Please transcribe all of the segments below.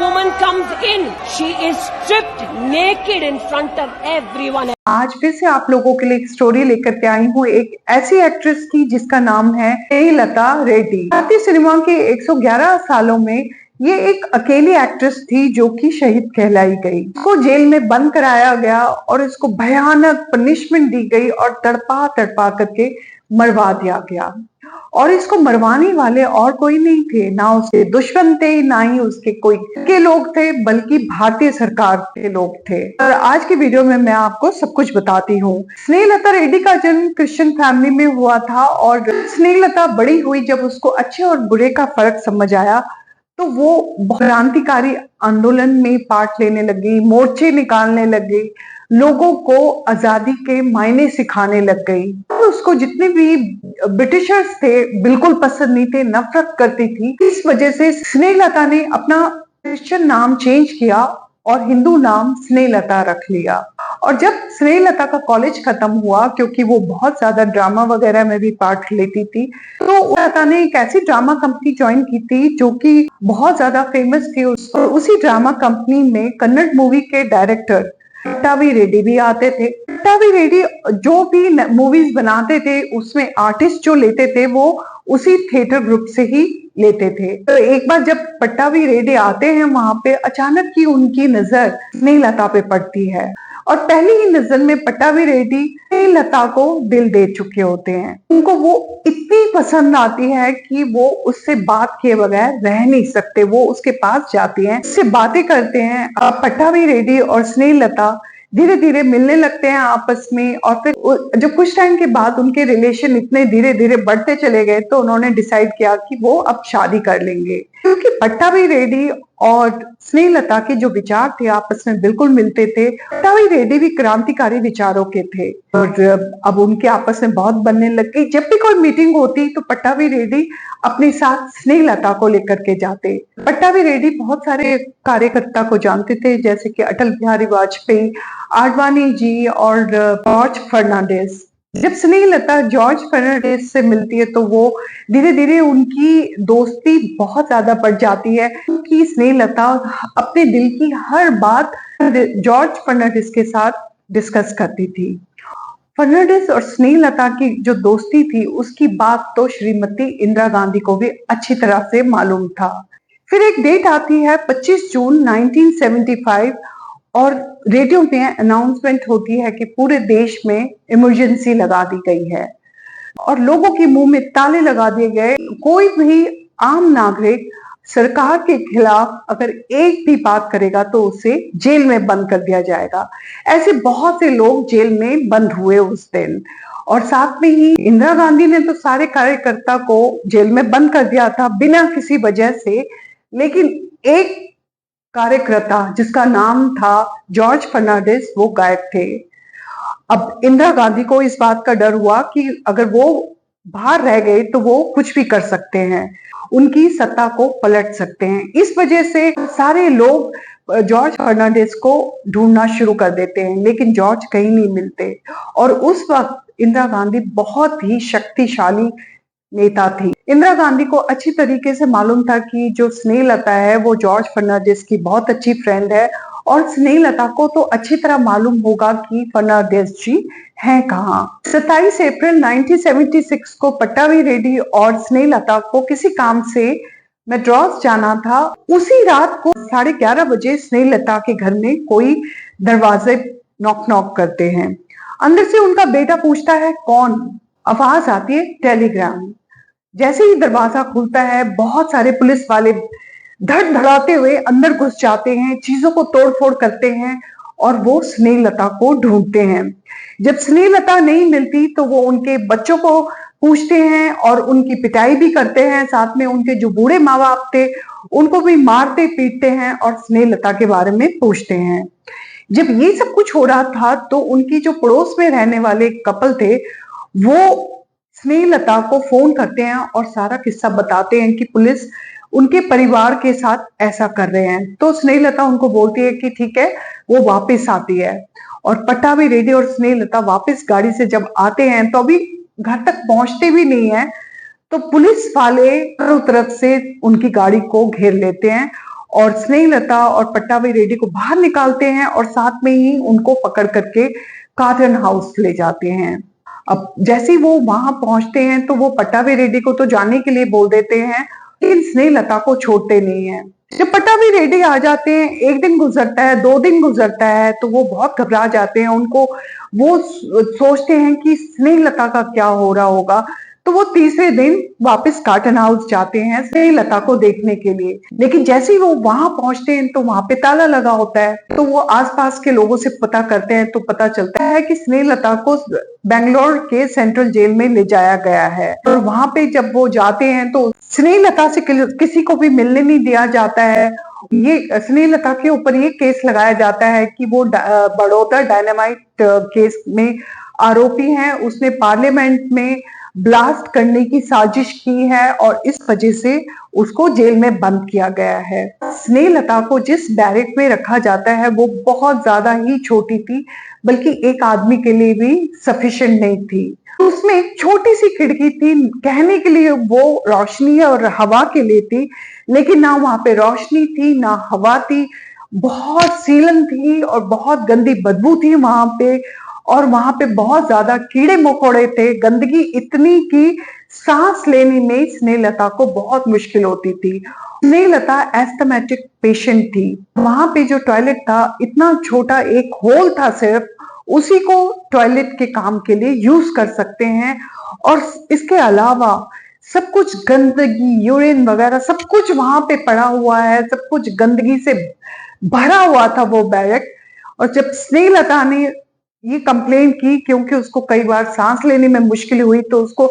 woman comes in, she is stripped naked in front of everyone. आज फिर से आप लोगों के लिए एक स्टोरी लेकर के आई हूँ। एक ऐसी एक्ट्रेस की जिसका नाम है स्नेहलता रेड्डी। भारतीय सिनेमा के 111 सालों में ये एक अकेली एक्ट्रेस थी जो कि शहीद कहलाई गई। इसको जेल में बंद कराया गया और इसको भयानक पनिशमेंट दी गई और तड़पा तड़पा करके मरवा दिया गया। और इसको मरवाने वाले और कोई नहीं थे, ना उसके दुश्मन थे, ना ही उसके कोई के लोग थे, बल्कि भारतीय सरकार के लोग थे। और आज की वीडियो में मैं आपको सब कुछ बताती हूँ। स्नेहलता रेड्डी का जन्म क्रिश्चियन फैमिली में हुआ था और स्नेहलता बड़ी हुई जब उसको अच्छे और बुरे का फर्क समझ आया तो वो क्रांतिकारी आंदोलन में पार्ट लेने लगी, मोर्चे निकालने लगी, लोगों को आजादी के मायने सिखाने लग गई। उसको जितने भी ब्रिटिशर्स थे बिल्कुल पसंद नहीं थे, नफरत करती थी। इस वजह से स्नेहलता ने अपना क्रिश्चियन नाम चेंज किया और हिंदू नाम स्नेहलता रख लिया। और जब स्नेहलता का कॉलेज खत्म हुआ, क्योंकि वो बहुत ज्यादा ड्रामा वगैरह में भी पार्ट लेती थी, तो स्नेहलता ने एक ऐसी ड्रामा कंपनी ज्वाइन की थी जो कि बहुत ज्यादा फेमस थी। और उसी ड्रामा कंपनी में कन्नड़ मूवी के डायरेक्टर पट्टाभी रेड्डी भी आते थे। पट्टाभी रेड्डी जो भी मूवीज बनाते थे उसमें आर्टिस्ट जो लेते थे वो उसी थिएटर ग्रुप से ही लेते थे। तो एक बार जब पट्टाभी रेड्डी आते हैं वहां पे, अचानक ही उनकी नजर स्नेहलता पे पड़ती है और पहली ही नजर में पट्टाभी रेड्डी स्नेहलता को दिल दे चुके होते हैं। उनको वो इतनी पसंद आती है कि वो उससे बात किए बगैर रह नहीं सकते। वो उसके पास जाती हैं, उससे बातें करते हैं। पट्टाभी रेड्डी और स्नेहलता धीरे धीरे मिलने लगते हैं आपस में। और फिर जब कुछ टाइम के बाद उनके रिलेशन इतने धीरे धीरे बढ़ते चले गए तो उन्होंने डिसाइड किया कि वो अब शादी कर लेंगे, क्योंकि पट्टाभी रेड्डी और स्नेहलता के जो विचार थे आपस में बिल्कुल मिलते थे। पट्टाभी रेड्डी भी क्रांतिकारी विचारों के थे और अब उनके आपस में बहुत बनने लग गई। जब भी कोई मीटिंग होती तो पट्टाभी रेड्डी अपने साथ स्नेहलता को लेकर के जाते। पट्टाभी रेड्डी बहुत सारे कार्यकर्ता को जानते थे, जैसे कि अटल बिहारी वाजपेयी, आडवाणी जी और जॉर्ज फर्नांडिस। जब स्नेहलता जॉर्ज फर्नांडिस से मिलती है तो वो धीरे धीरे उनकी दोस्ती बहुत ज्यादा बढ़ जाती है, क्योंकि स्नेहलता अपने दिल की हर बात जॉर्ज फर्नांडिस के साथ डिस्कस करती थी। फर्नांडिस और स्नेहलता की जो दोस्ती थी उसकी बात तो श्रीमती इंदिरा गांधी को भी अच्छी तरह से मालूम था। फिर एक डेट आती है 25 जून 1975 और रेडियो में अनाउंसमेंट होती है कि पूरे देश में इमरजेंसी लगा दी गई है और लोगों के मुंह में ताले लगा दिए गए। कोई भी आम नागरिक सरकार के खिलाफ अगर एक भी बात करेगा तो उसे जेल में बंद कर दिया जाएगा। ऐसे बहुत से लोग जेल में बंद हुए उस दिन। और साथ में ही इंदिरा गांधी ने तो सारे कार्यकर्ता को जेल में बंद कर दिया था बिना किसी वजह से, लेकिन एक कार्यकर्ता जिसका नाम था जॉर्ज फर्नांडिस वो गायब थे। अब इंदिरा गांधी को इस बात का डर हुआ कि अगर वो बाहर रह गए तो वो कुछ भी कर सकते हैं, उनकी सत्ता को पलट सकते हैं। इस वजह से सारे लोग जॉर्ज फर्नांडिस को ढूंढना शुरू कर देते हैं, लेकिन जॉर्ज कहीं नहीं मिलते। और उस वक्त इंदिरा गांधी बहुत ही शक्तिशाली नेता थी। इंदिरा गांधी को अच्छी तरीके से मालूम था कि जो स्नेहलता है वो जॉर्ज फर्नांडिस की बहुत अच्छी फ्रेंड है और स्नेहलता को तो अच्छी तरह मालूम होगा कि फर्नांडिस जी हैं कहाँ। 27 अप्रैल 1976 को पट्टाभी रेड्डी और स्नेहलता को किसी काम से मद्रास जाना था। उसी रात को 11:30 बजे स्नेहलता के घर में कोई दरवाजे नॉक नॉक करते हैं। अंदर से उनका बेटा पूछता है कौन। आवाज आती है टेलीग्राम। जैसे ही दरवाजा खुलता है बहुत सारे पुलिस वाले धड़ धड़ाते हुए अंदर घुस जाते हैं, चीजों को तोड़ फोड़ करते हैं और वो स्नेहलता को ढूंढते हैं। जब स्नेहलता नहीं मिलती तो वो उनके बच्चों को पूछते हैं और उनकी पिटाई भी करते हैं। साथ में उनके जो बूढ़े माँ बाप थे उनको भी मारते पीटते हैं और स्नेहलता के बारे में पूछते हैं। जब ये सब कुछ हो रहा था तो उनकी जो पड़ोस में रहने वाले कपल थे वो स्नेहलता को फोन करते हैं और सारा किस्सा बताते हैं कि पुलिस उनके परिवार के साथ ऐसा कर रहे हैं। तो स्नेहलता उनको बोलती है कि ठीक है, वो वापस आती है। और पट्टाभी रेड्डी और स्नेहलता वापस गाड़ी से जब आते हैं तो अभी घर तक पहुंचते भी नहीं है तो पुलिस वाले चारों तरफ से उनकी गाड़ी को घेर लेते हैं और स्नेहलता और पट्टाभी रेड्डी को बाहर निकालते हैं और साथ में ही उनको पकड़ करके कार्टन हाउस ले जाते हैं। अब जैसे ही वो वहां पहुंचते हैं तो वो पट्टाभी रेड्डी को तो जाने के लिए बोल देते हैं, लेकिन स्नेहलता को छोड़ते नहीं है। जब पट्टाभी रेड्डी आ जाते हैं, एक दिन गुजरता है, 2 दिन गुजरता है, तो वो बहुत घबरा जाते हैं। उनको वो सोचते हैं कि स्नेहलता का क्या हो रहा होगा, तो वो तीसरे दिन वापस कार्टन हाउस जाते हैं स्नेहलता को देखने के लिए। लेकिन जैसे ही वो वहां पहुंचते हैं तो वहां पे ताला लगा होता है। तो वो आसपास के लोगों से पता करते हैं तो पता चलता है कि स्नेहलता को बेंगलोर के सेंट्रल जेल में ले जाया गया है। और वहां पे जब वो जाते हैं तो स्नेहलता से किसी को भी मिलने नहीं दिया जाता है। ये स्नेहलता के ऊपर ये केस लगाया जाता है कि वो बड़ौदा डायनामाइट केस में आरोपी हैं। उसने पार्लियामेंट में ब्लास्ट करने की साजिश की है और इस वजह से उसको जेल में बंद किया गया है। स्नेहलता को जिस बैरक में रखा जाता है वो बहुत ज्यादा ही छोटी थी, बल्कि एक आदमी के लिए भी सफिशिएंट नहीं थी। उसमें एक छोटी सी खिड़की थी, कहने के लिए वो रोशनी और हवा के लिए थी, लेकिन ना वहां पे रोशनी थी ना हवा थी। बहुत सीलन थी और बहुत गंदी बदबू थी वहां पे, और वहां पे बहुत ज्यादा कीड़े मकोड़े थे। गंदगी इतनी कि सांस लेने में स्नेहलता को बहुत मुश्किल होती थी। स्नेहलता एस्थमेटिक पेशेंट थी। वहां पे जो टॉयलेट था इतना छोटा एक होल था, सिर्फ उसी को टॉयलेट के काम के लिए यूज कर सकते हैं। और इसके अलावा सब कुछ गंदगी, यूरिन वगैरह सब कुछ वहां पे पड़ा हुआ है, सब कुछ गंदगी से भरा हुआ था वो बैरक। और जब स्नेहलता ने ये कंप्लेन की, क्योंकि उसको कई बार सांस लेने में मुश्किल हुई, तो उसको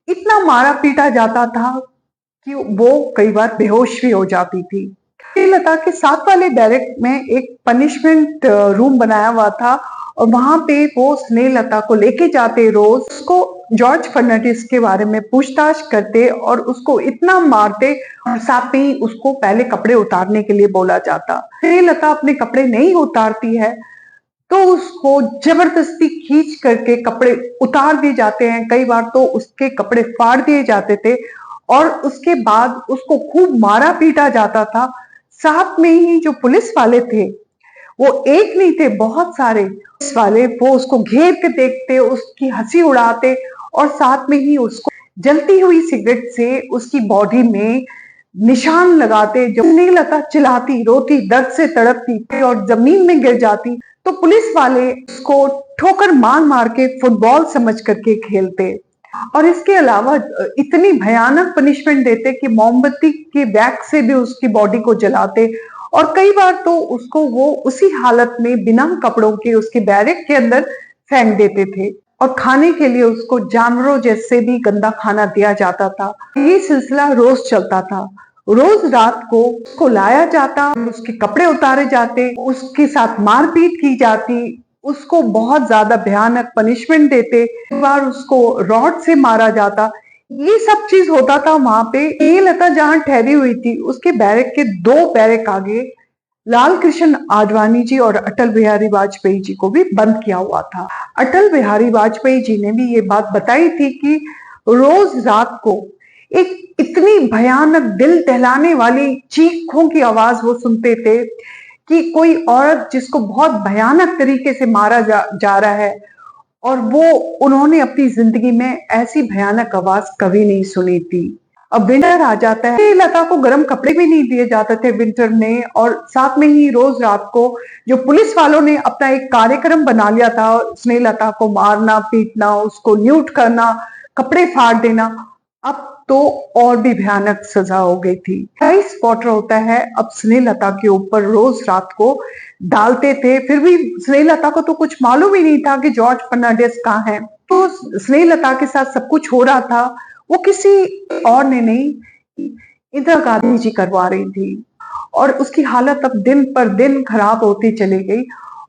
इतना मारा पीटा जाता था कि वो कई बार बेहोश भी हो जाती थी। स्नेहलता के साथ वाले बैरक में एक पनिशमेंट रूम बनाया हुआ था और वहां पे वो स्नेहलता को लेके जाते, रोज उसको जॉर्ज फर्नांडिस के बारे में पूछताछ करते और उसको इतना मारते, और साथ में ही उसको पहले कपड़े उतारने के लिए बोला जाता। स्नेहलता अपने कपड़े नहीं उतारती है तो उसको जबरदस्ती खींच करके कपड़े उतार दिए जाते हैं। कई बार तो उसके कपड़े फाड़ दिए जाते थे और उसके बाद उसको खूब मारा पीटा जाता था। साथ में ही जो पुलिस वाले थे, वो एक नहीं थे, बहुत सारे पुलिस वाले, वो उसको घेर के देखते, उसकी हंसी उड़ाते और साथ में ही उसको जलती हुई सिगरेट से उसकी बॉडी में निशान लगाते। जब स्नेहलता चिल्लाती, रोती, दर्द से तड़पती और जमीन में गिर जाती तो पुलिस वाले उसको ठोकर मार मार के फुटबॉल समझ करके खेलते। और इसके अलावा इतनी भयानक पनिशमेंट देते कि मोमबत्ती के वैक्स से भी उसकी बॉडी को जलाते, और कई बार तो उसको वो उसी हालत में बिना कपड़ों के उसके बैरक के अंदर फेंक देते थे। और खाने के लिए उसको जानवरों जैसे भी गंदा खाना दिया जाता था। ये सिलसिला रोज चलता था। रोज रात को उसको लाया जाता, उसके कपड़े उतारे जाते, उसके साथ मारपीट की जाती, उसको बहुत ज्यादा भयानक पनिशमेंट देते, एक बार उसको रॉड से मारा जाता। ये सब चीज होता था वहां पे। स्नेहलता जहां ठहरी हुई थी उसके बैरक के 2 बैरक आगे लाल कृष्ण आडवाणी जी और अटल बिहारी वाजपेयी जी को भी बंद किया हुआ था। अटल बिहारी वाजपेयी जी ने भी ये बात बताई थी कि रोज रात को एक इतनी भयानक दिल दहलाने वाली चीखों की आवाज वो सुनते थे कि कोई औरत जिसको बहुत भयानक तरीके से मारा जा रहा है, और वो उन्होंने अपनी जिंदगी में ऐसी भयानक आवाज कभी नहीं सुनी थी। अब विंटर आ जाता है, स्नेहलता को गर्म कपड़े भी नहीं दिए जाते थे विंटर में, और साथ में ही रोज रात को जो पुलिस वालों ने अपना एक कार्यक्रम बना लिया था, स्नेहलता को मारना पीटना, उसको न्यूट करना, कपड़े फाड़ देना, अब तो और भी भयानक सजा हो गई थी। राइस वाटर होता है, अब स्नेहलता के ऊपर रोज रात को डालते थे। फिर भी स्नेहलता को तो कुछ मालूम ही नहीं था कि जॉर्ज फर्नांडिस कहाँ है। तो स्नेहलता के साथ सब कुछ हो रहा था, वो किसी और ने नहीं, इंदिरा गांधी जी करवा रही थी। और उसकी हालत अब दिन पर दिन खराब होती चली गई।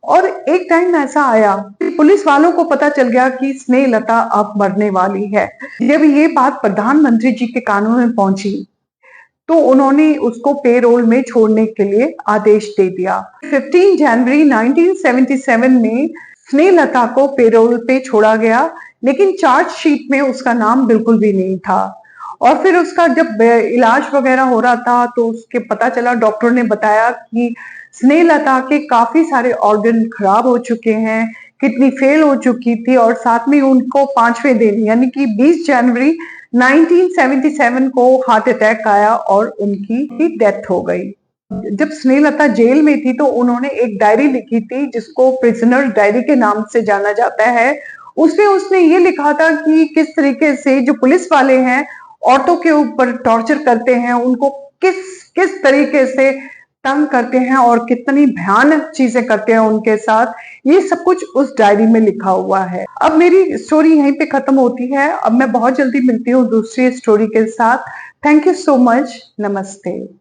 और एक टाइम ऐसा आया, पुलिस वालों को पता चल गया कि स्नेहलता अब मरने वाली है। जब ये बात प्रधानमंत्री जी के कानों में पहुंची तो उन्होंने उसको पेरोल में छोड़ने के लिए आदेश दे दिया। 15 जनवरी 1977 में स्नेहलता को पेरोल पे छोड़ा गया, लेकिन चार्जशीट में उसका नाम बिल्कुल भी नहीं था। और फिर उसका जब इलाज वगैरह हो रहा था तो उसके पता चला, डॉक्टर ने बताया कि स्नेहलता के काफी सारे ऑर्गन खराब हो चुके हैं, किडनी फेल हो चुकी थी और साथ में उनको 5वें दिन यानी कि 20 जनवरी 1977 को हार्ट अटैक आया और उनकी डेथ हो गई। जब स्नेहलता जेल में थी तो उन्होंने एक डायरी लिखी थी जिसको प्रिजनर डायरी के नाम से जाना जाता है। उसमें उसने ये लिखा था कि किस तरीके से जो पुलिस वाले हैं औरतों के ऊपर टॉर्चर करते हैं, उनको किस किस तरीके से तंग करते हैं और कितनी भयानक चीजें करते हैं उनके साथ, ये सब कुछ उस डायरी में लिखा हुआ है। अब मेरी स्टोरी यहीं पे खत्म होती है। अब मैं बहुत जल्दी मिलती हूँ दूसरी स्टोरी के साथ। Thank you so much. नमस्ते।